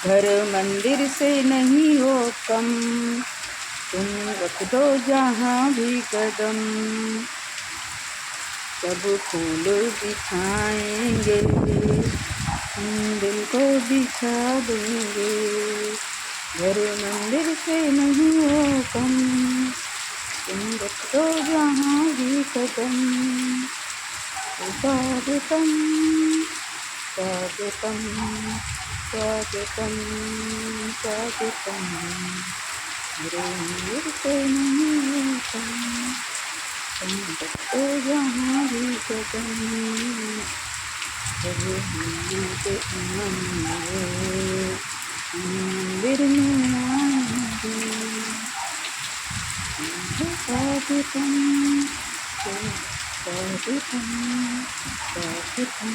घर मंदिर से नहीं हो कम, तुम रख दो जहाँ भी कदम, सब फूल बिछाएंगे, हम दिल को बिछा देंगे। घर मंदिर से नहीं हो कम, तुम रख दो जहाँ भी कदम, स्वागतम स्वागतम स्वागतम स्वागतम। मेरे मंदिर से नहीं हो कम, तुम रख दो जहाँ भी कदम, जब मंदिर के आएंगे, मंदिर में आएंगे। स्वागतम स्वागतम स्वागतम।